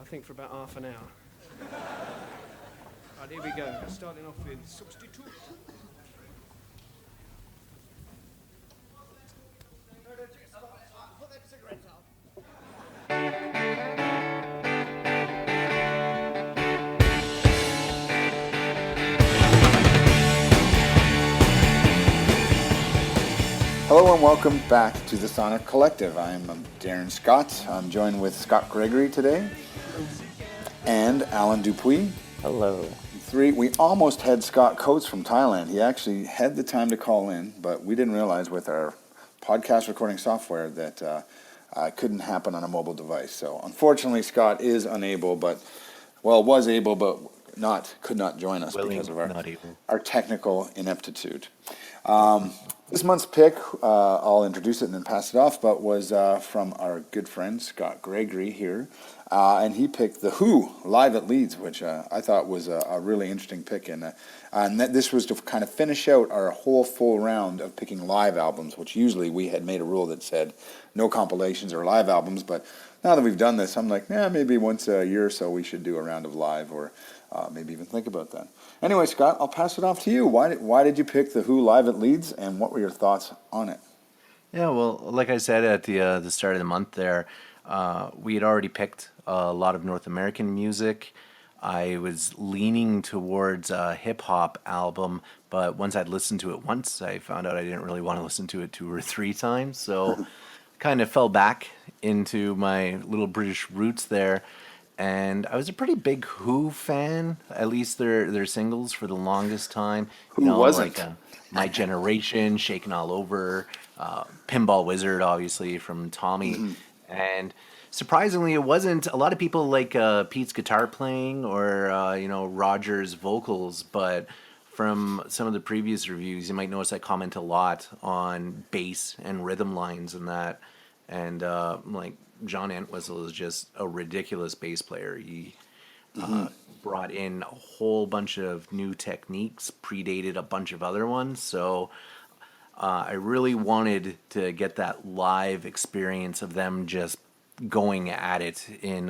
I think for about half an hour. Right, here we go. Starting off with Substitute. Put them cigarettes out. Hello and welcome back to the Sonic Collective. I'm Darren Scott. I'm joined with Scott Gregory today and Alan Dupuis. Hello. We almost had Scott Coates from Thailand. He actually had the time to call in, but we didn't realize with our podcast recording software that it couldn't happen on a mobile device. So unfortunately, Scott is unable, was able, but could not join us because of our technical ineptitude. This month's pick, I'll introduce it and then pass it off, but was from our good friend Scott Gregory here. And he picked The Who, Live at Leeds, which I thought was a really interesting pick. And this was to kind of finish out our whole full round of picking live albums, which usually we had made a rule that said no compilations or live albums. But now that we've done this, I'm like, maybe once a year or so we should do a round of live, or maybe even think about that. Anyway, Scott, I'll pass it off to you. Why did you pick The Who Live at Leeds, and what were your thoughts on it? Yeah, well, like I said at the start of the month there, we had already picked a lot of North American music. I was leaning towards a hip-hop album, but once I'd listened to it once, I found out I didn't really want to listen to it 2 or 3 times, so kind of fell back into my little British roots there. And I was a pretty big Who fan, at least their singles for the longest time. Who wasn't? Like My Generation, Shaken All Over, Pinball Wizard, obviously, from Tommy. Mm-hmm. And surprisingly, it wasn't a lot of people like Pete's guitar playing or, Roger's vocals, but from some of the previous reviews, you might notice I comment a lot on bass and rhythm lines and that. And, John Entwistle is just a ridiculous bass player. He brought in a whole bunch of new techniques, predated a bunch of other ones. So I really wanted to get that live experience of them just going at it in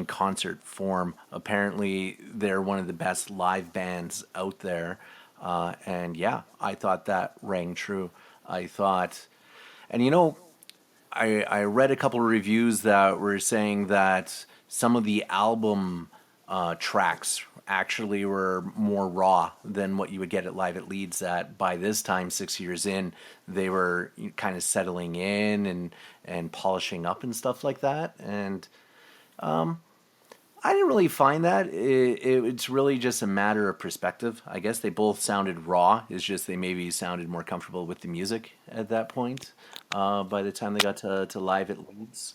concert form. Apparently, they're one of the best live bands out there. And yeah, I thought that rang true. I read a couple of reviews that were saying that some of the album tracks actually were more raw than what you would get at Live at Leeds. That by this time, 6 years in, they were kind of settling in and polishing up and stuff like that. And I didn't really find that. It's really just a matter of perspective. I guess they both sounded raw. It's just they maybe sounded more comfortable with the music at that point by the time they got to Live at Leeds.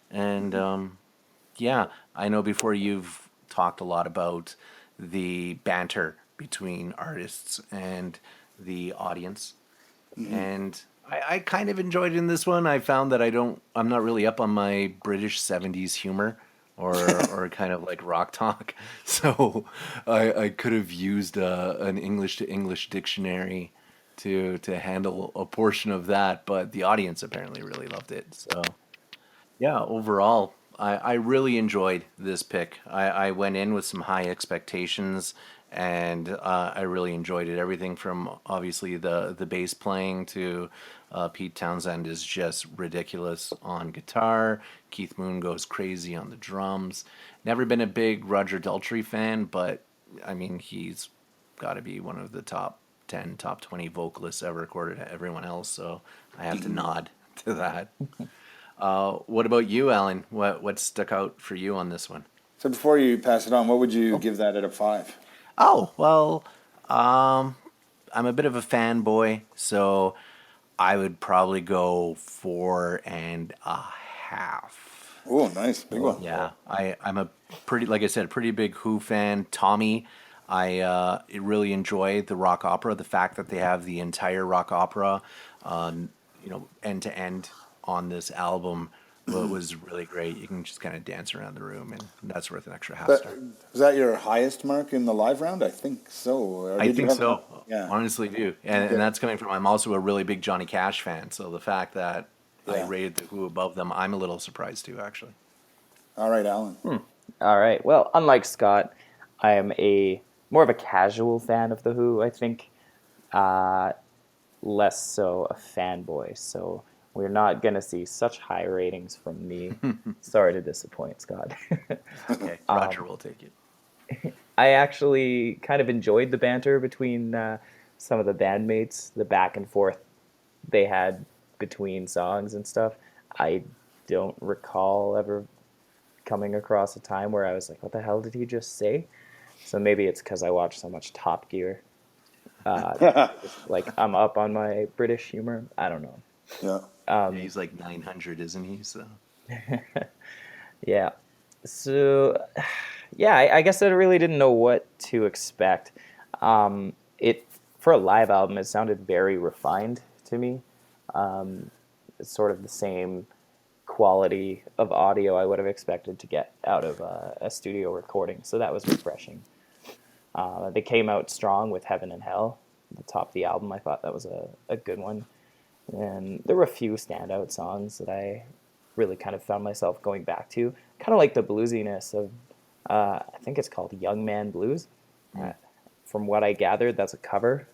And I know before you've talked a lot about the banter between artists and the audience. Mm-hmm. And I kind of enjoyed it in this one. I found that I'm not really up on my British 70s humor. or kind of like rock talk. So I could have used an English to English dictionary to handle a portion of that, but the audience apparently really loved it. So yeah, overall, I really enjoyed this pick. I went in with some high expectations, and I really enjoyed it. Everything from obviously the bass playing to Pete Townsend is just ridiculous on guitar. Keith Moon goes crazy on the drums. Never been a big Roger Daltrey fan, but I mean, he's got to be one of the top 10, top 20 vocalists ever recorded to everyone else, so I have to nod to that. What about you, Alan? What stuck out for you on this one? So before you pass it on, what would you give that out of 5? Oh, well, I'm a bit of a fanboy, so I would probably go 4.5. Oh, nice. Big one. Yeah, I'm a pretty big Who fan. Tommy, I really enjoy the rock opera. The fact that they have the entire rock opera, end to end on this album was really great. You can just kind of dance around the room, and that's worth an extra half star. Was that your highest mark in the live round? I think so. I think so. Yeah. Honestly, do. And that's coming from, I'm also a really big Johnny Cash fan, so the fact that I rated the Who above them, I'm a little surprised too, actually. All right, Alan. All right. Well, unlike Scott, I am a more of a casual fan of the Who. I think less so a fanboy. So we're not gonna see such high ratings from me. Sorry to disappoint, Scott. Okay, Roger will take it. I actually kind of enjoyed the banter between some of the bandmates, the back and forth they had between songs and stuff. I don't recall ever coming across a time where I was like, "What the hell did he just say?" So maybe it's because I watch so much Top Gear. Like I'm up on my British humor. I don't know. Yeah. Yeah, he's like 900, isn't he? So Yeah. So yeah, I guess I really didn't know what to expect. It for a live album, it sounded very refined to me. It's sort of the same quality of audio I would have expected to get out of a studio recording. So that was refreshing. They came out strong with Heaven and Hell, the top of the album. I thought that was a good one. And there were a few standout songs that I really kind of found myself going back to. Kind of like the bluesiness of, I think it's called Young Man Blues. From what I gathered, that's a cover,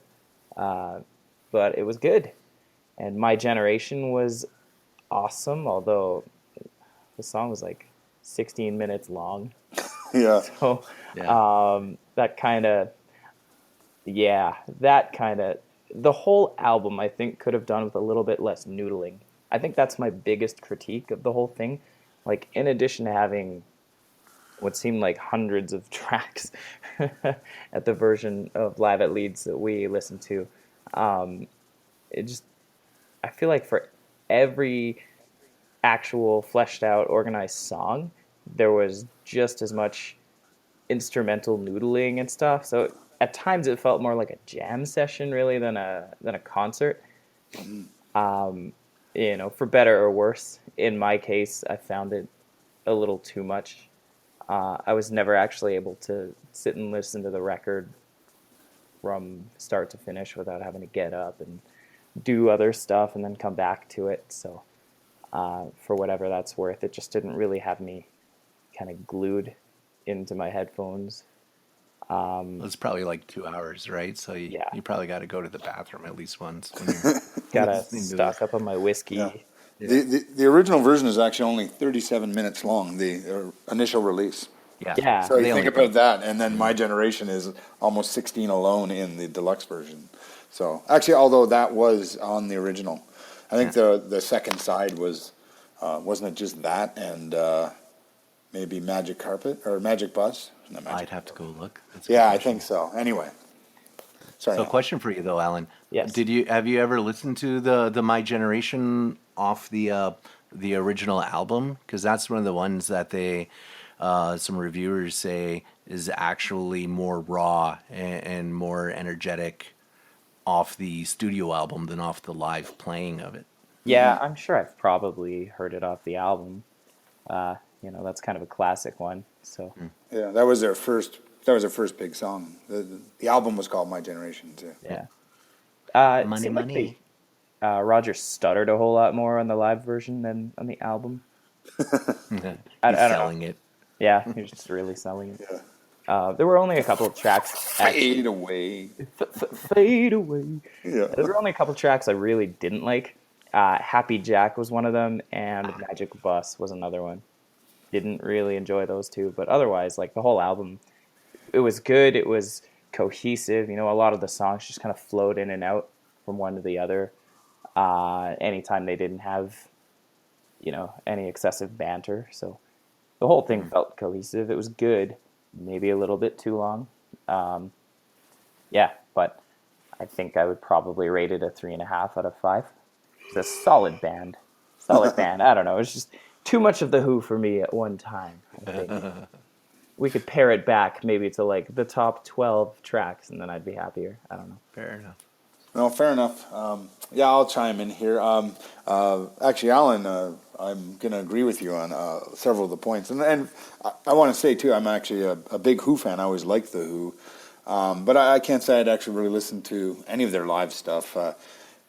but it was good. And My Generation was awesome, although the song was like 16 minutes long. Yeah. So yeah, that kind of, yeah, that kind of, the whole album I think could have done with a little bit less noodling. I think that's my biggest critique of the whole thing. Like, in addition to having what seemed like hundreds of tracks at the version of Live at Leeds that we listened to, it just, I feel like for every actual fleshed out organized song, there was just as much instrumental noodling and stuff. So at times it felt more like a jam session really than a concert. For better or worse. In my case, I found it a little too much. I was never actually able to sit and listen to the record from start to finish without having to get up and do other stuff and then come back to it. So for whatever that's worth, it just didn't really have me kind of glued into my headphones. it's probably like 2 hours, right? So Yeah, you probably got to go to the bathroom at least once when you're gotta listening to it. stock up on my Yeah. whiskey. Yeah, The original version is actually only 37 minutes long, the initial release. yeah. Yeah, So you They think only about put, that, and then My Generation is almost 16 alone in the deluxe version. So actually, although that was on the original, I think yeah. the second side was, wasn't it just that and maybe Magic Carpet or Magic Bus? Not Magic I'd have to Carpet. go look. That's a good Yeah, I think question. so. Anyway, sorry. So, Alan. question for you though, Alan. yes. Have you ever listened to the My Generation off the original album? Because that's one of the ones that they some reviewers say is actually more raw and more energetic off the studio album than off the live playing of it. Yeah, I'm sure I've probably heard it off the album. That's kind of a classic one. So Yeah, that was their first. That was their first big song. The album was called My Generation too. yeah, it Money, seemed like money. Roger stuttered a whole lot more on the live version than on the album. He's I don't know. selling it. Yeah, he was just really selling it. Yeah. There were only a couple of tracks actually. Fade away. Fade away. Yeah. There were only a couple of tracks I really didn't like. Happy Jack was one of them, and Magic Bus was another one. Didn't really enjoy those two, but otherwise, like the whole album, it was good. It was cohesive. A lot of the songs just kind of flowed in and out from one to the other. Anytime they didn't have, any excessive banter. So the whole thing felt cohesive. It was good. Maybe a little bit too long. Yeah, but I think I would probably rate it a 3.5 out of 5. It's a solid band. Solid band. I don't know. It's just too much of the Who for me at one time. I think. We could pare it back maybe to like the top 12 tracks, and then I'd be happier. I don't know. Fair enough. No, fair enough. Yeah, I'll chime in here. Actually, Alan, I'm going to agree with you on several of the points. And I want to say, too, I'm actually a big Who fan. I always liked The Who. But I can't say I'd actually really listened to any of their live stuff.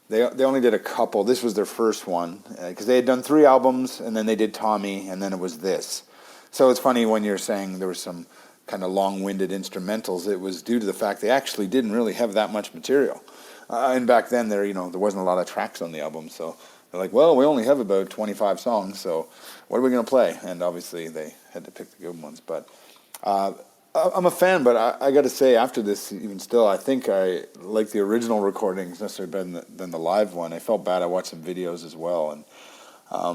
They only did a couple. This was their first one because they had done 3 albums, and then they did Tommy, and then it was this. So it's funny when you're saying there was some kind of long-winded instrumentals. It was due to the fact they actually didn't really have that much material. And back then, there wasn't a lot of tracks on the album, so they're like, well, we only have about 25 songs, so what are we going to play? And obviously, they had to pick the good ones. But I'm a fan, but I got to say, after this, even still, I think I like the original recordings necessarily better than the live one. I felt bad. I watched some videos as well, and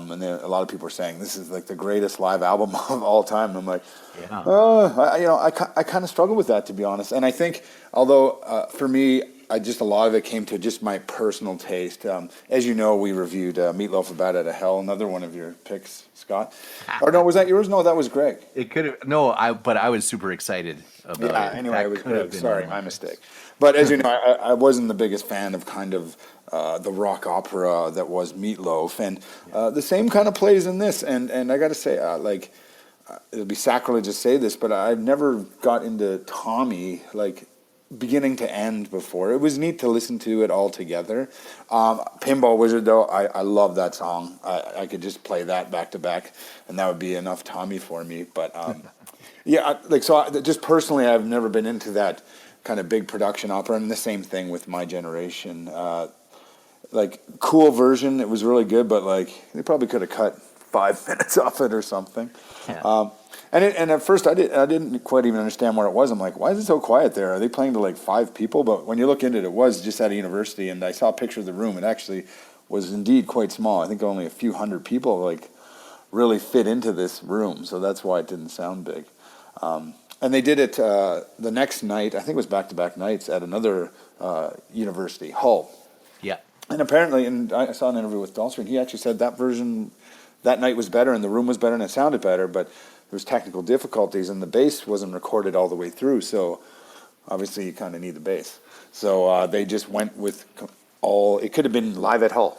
then a lot of people are saying this is like the greatest live album of all time. And I'm like, I kind of struggle with that, to be honest. And I think, although for me, a lot of it came to just my personal taste. As you know, we reviewed Meatloaf of Bat Out of Hell, another one of your picks, Scott. Or no, was that yours? No, that was Greg. It could have but I was super excited about it. Yeah, anyway, That it was could have Greg. been Sorry, one. my mistake. But as you know, I wasn't the biggest fan of kind of the rock opera that was Meatloaf, and the same kind of plays in this. And I got to say, it'll be sacrilege to say this, but I've never got into Tommy like beginning to end before. It was neat to listen to it all together. Pinball Wizard, though, I love that song. I could just play that back to back, and that would be enough Tommy for me. But just personally, I've never been into that kind of big production opera, and the same thing with My Generation. Cool version, it was really good, but they probably could have cut 5 minutes off it or something. Yeah. And at first I didn't quite even understand where it was. I'm like, why is it so quiet there? Are they playing to 5 people? But when you look into it, it was just at a university, and I saw a picture of the room. It actually was indeed quite small. I think only a few hundred people really fit into this room, so that's why it didn't sound big. And they did it the next night. I think it was back-to-back nights at another university, Hull. Yeah. And apparently, and I saw an interview with Dahlstrom, he actually said that version that night was better, and the room was better, and it sounded better, but there was technical difficulties, and the bass wasn't recorded all the way through, so obviously you kind of need the bass. So they just went with it could have been live at Hull.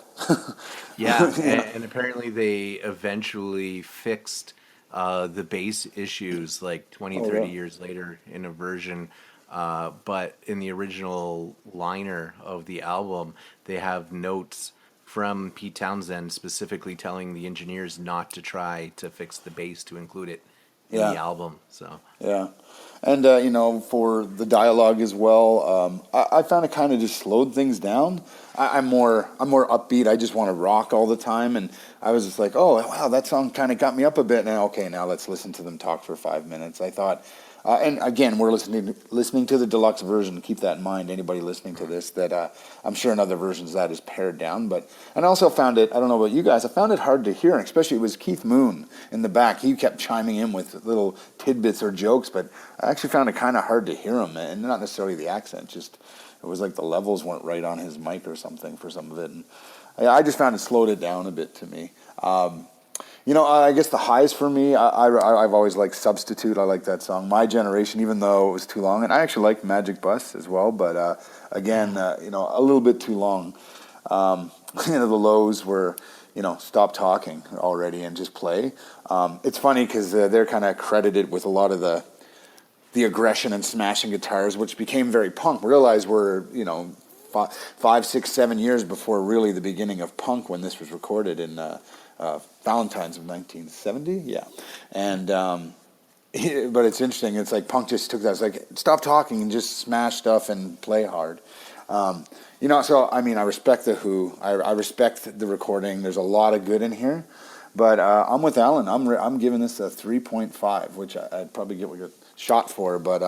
Yeah, and apparently they eventually fixed the bass issues 20, 30 years later in a version. But in the original liner of the album, they have notes from Pete Townsend specifically telling the engineers not to try to fix the bass to include it in the album. So yeah, and for the dialogue as well, I found it kind of just slowed things down. I'm more upbeat. I just want to rock all the time, and I was just like, oh wow, that song kind of got me up a bit. Now let's listen to them talk for 5 minutes. I thought. And again, we're listening to the deluxe version. Keep that in mind, anybody listening to this, that I'm sure in other versions that is pared down. And I also found it, I don't know about you guys, I found it hard to hear, especially it was Keith Moon in the back. He kept chiming in with little tidbits or jokes, but I actually found it kind of hard to hear him, and not necessarily the accent, just it was like the levels weren't right on his mic or something for some of it. And I just found it slowed it down a bit to me. I guess the highs for me, I've always liked Substitute. I like that song. My Generation, even though it was too long. And I actually like Magic Bus as well, but again, a little bit too long. The lows were, stop talking already and just play. It's funny because they're kind of credited with a lot of the aggression and smashing guitars, which became very punk. Realize we're, 5, 6, 7 years before really the beginning of punk when this was recorded in Valentine's of 1970, yeah. And but it's interesting. It's like punk just took that. It's like stop talking and just smash stuff and play hard. So I mean, I respect the Who. I respect the recording. There's a lot of good in here, but I'm with Alan. I'm giving this a 3.5, which I'd probably get a shot for. But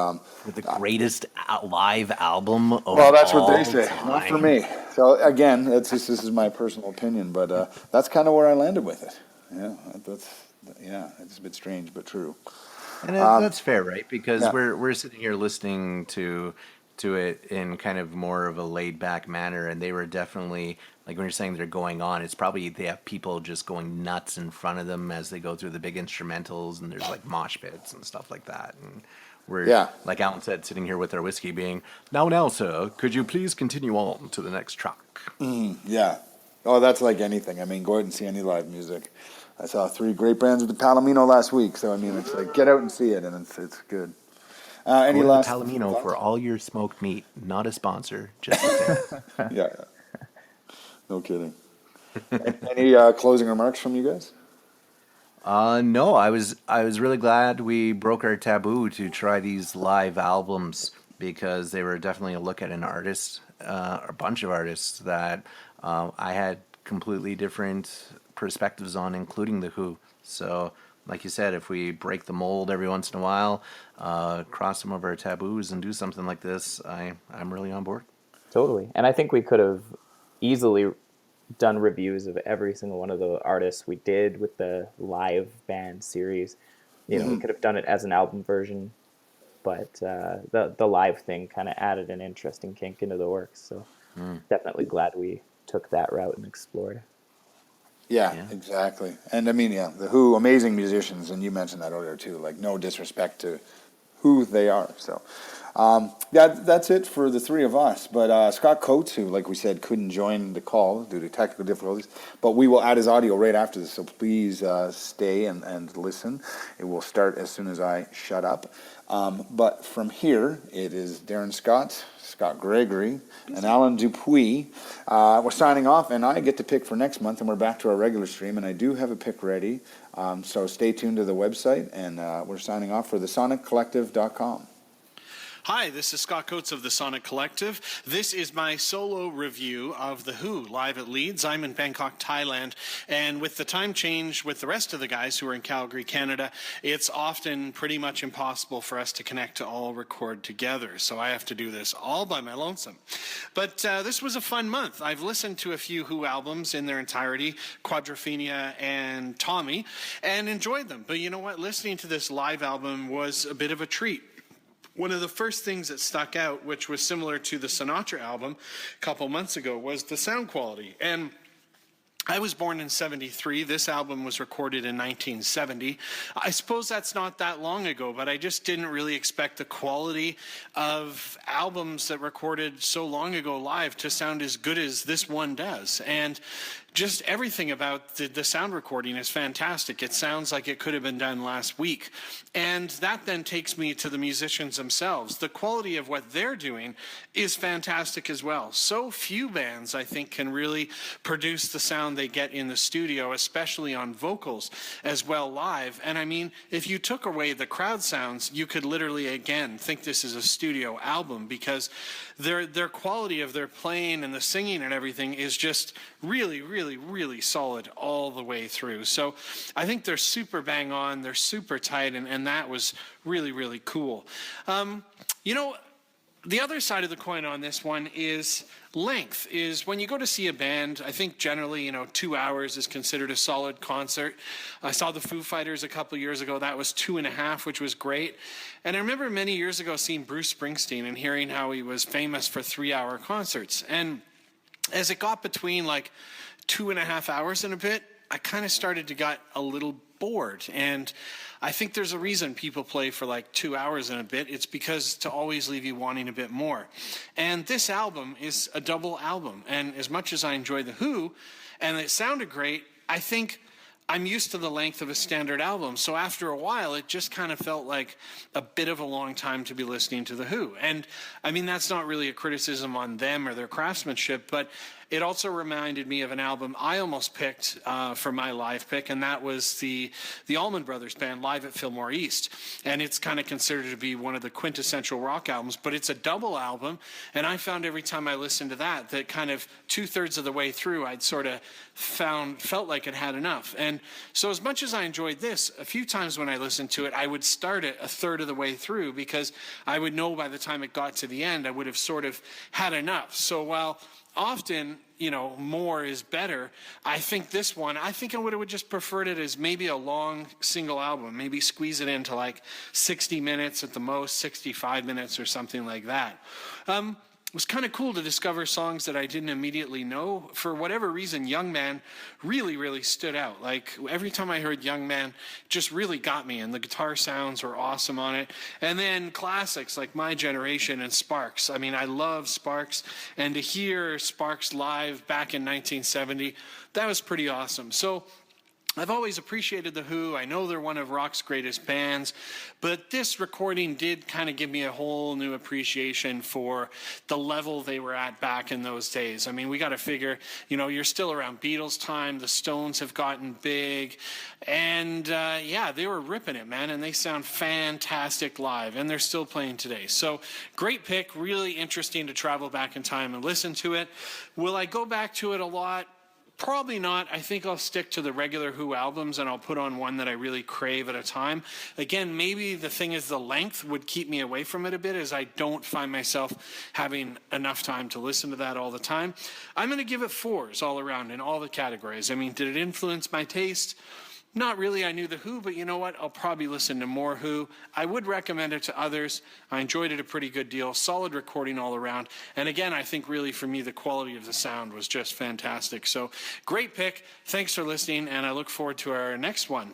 the greatest live album of well, that's what they all say. time. Not for me. So again, this is my personal opinion, but that's kind of where I landed with it. Yeah, it's a bit strange, but true. And that's fair, right? Because Yeah. we're sitting here listening to it in kind of more of a laid back manner, and they were definitely like when you're saying they're going on, it's probably they have people just going nuts in front of them as they go through the big instrumentals, and there's mosh pits and stuff like that. And we're like Alan said, sitting here with our whiskey, being now, sir, could you please continue on to the next track? Yeah. Oh, that's like anything. I mean, go out and see any live music. I saw 3 great bands with the Palomino last week, so I mean, it's like get out and see it, and it's good. Any Go to last Palomino thoughts? for all your smoked meat, not a sponsor, just a fan. Yeah. No kidding. Any closing remarks from you guys? No, I was really glad we broke our taboo to try these live albums because they were definitely a look at an artist, a bunch of artists that I had completely different perspectives on, including the Who. So, like you said, if we break the mold every once in a while, cross some of our taboos, and do something like this, I'm really on board. Totally. And I think we could have easily done reviews of every single one of the artists we did with the live band series. You know, we could have done it as an album version, but the live thing kind of added an interesting kink into the works. So definitely glad we took that route and explored. Yeah, Yeah. exactly. And I mean, yeah, the Who, amazing musicians, and you mentioned that earlier too. Like, no disrespect to who they are. So, that's it for the three of us. But Scott Coates, who, like we said, couldn't join the call due to technical difficulties, but we will add his audio right after this. So please stay and listen. It will start as soon as I shut up. But from here, it is Darren Scott, Scott Gregory, and Alan Dupuis. We're signing off, and I get to pick for next month, and we're back to our regular stream, and I do have a pick ready. So stay tuned to the website, and we're signing off for thesoniccollective.com. Hi, this is Scott Coates of the Sonic Collective. This is my solo review of The Who live at Leeds. I'm in Bangkok, Thailand, and with the time change with the rest of the guys who are in Calgary, Canada, it's often pretty much impossible for us to connect to all record together, so I have to do this all by my lonesome. But this was a fun month. I've listened to a few Who albums in their entirety, Quadrophenia and Tommy, and enjoyed them. But you know what? Listening to this live album was a bit of a treat. One of the first things that stuck out, which was similar to the Sinatra album a couple months ago, was the sound quality. And I was born in 73. This album was recorded in 1970. I suppose that's not that long ago, but I just didn't really expect the quality of albums that recorded so long ago live to sound as good as this one does. And just everything about the sound recording is fantastic. It sounds like it could have been done last week. And that then takes me to the musicians themselves. The quality of what they're doing is fantastic as well. So few bands, I think, can really produce the sound they get in the studio, especially on vocals as well live. And I mean, if you took away the crowd sounds, you could literally, again, think this is a studio album, because their quality of their playing and the singing and everything is just really, really, really solid all the way through. So I think they're super bang on, they're super tight, and that was really, really cool. You know, the other side of the coin on this one is length. Is when you go to see a band, I think generally, 2 hours is considered a solid concert. I saw the Foo Fighters a couple years ago. That was 2.5, which was great. And I remember many years ago seeing Bruce Springsteen and hearing how he was famous for 3-hour concerts. And as it got between like 2.5 hours and a bit, I kind of started to get a little bored. And I think there's a reason people play for like 2 hours and a bit. It's because to always leave you wanting a bit more. And this album is a double album. And as much as I enjoy The Who, and it sounded great, I think I'm used to the length of a standard album. So after a while, it just kind of felt like a bit of a long time to be listening to The Who. And I mean, that's not really a criticism on them or their craftsmanship, but it also reminded me of an album I almost picked for my live pick, and that was the Allman Brothers Band live at Fillmore East. And it's kind of considered to be one of the quintessential rock albums, but it's a double album. And I found every time I listened to that kind of 2/3 of the way through, I'd sort of felt like it had enough. And so as much as I enjoyed this, a few times when I listened to it, I would start it 1/3 of the way through, because I would know by the time it got to the end, I would have sort of had enough. So while often, more is better, I think this one, I would have just preferred it as maybe a long single album, maybe squeeze it into like 60 minutes at the most, 65 minutes or something like that. It was kind of cool to discover songs that I didn't immediately know. For whatever reason, Young Man really, really stood out. Like, every time I heard Young Man, it just really got me, and the guitar sounds were awesome on it. And then classics like My Generation and Sparks. I mean, I love Sparks, and to hear Sparks live back in 1970, that was pretty awesome. So I've always appreciated The Who. I know they're one of rock's greatest bands, but this recording did kind of give me a whole new appreciation for the level they were at back in those days. I mean, we got to figure, you know, you're still around Beatles time, the Stones have gotten big, and yeah, they were ripping it, man, and they sound fantastic live, and they're still playing today. So, great pick, really interesting to travel back in time and listen to it. Will I go back to it a lot? Probably not. I think I'll stick to the regular Who albums, and I'll put on one that I really crave at a time. Again, maybe the thing is the length would keep me away from it a bit, as I don't find myself having enough time to listen to that all the time. I'm going to give it 4s all around in all the categories. I mean, did it influence my taste? Not really. I knew The Who, but you know what? I'll probably listen to more Who. I would recommend it to others. I enjoyed it a pretty good deal. Solid recording all around. And again, I think really for me, the quality of the sound was just fantastic. So great pick. Thanks for listening, and I look forward to our next one.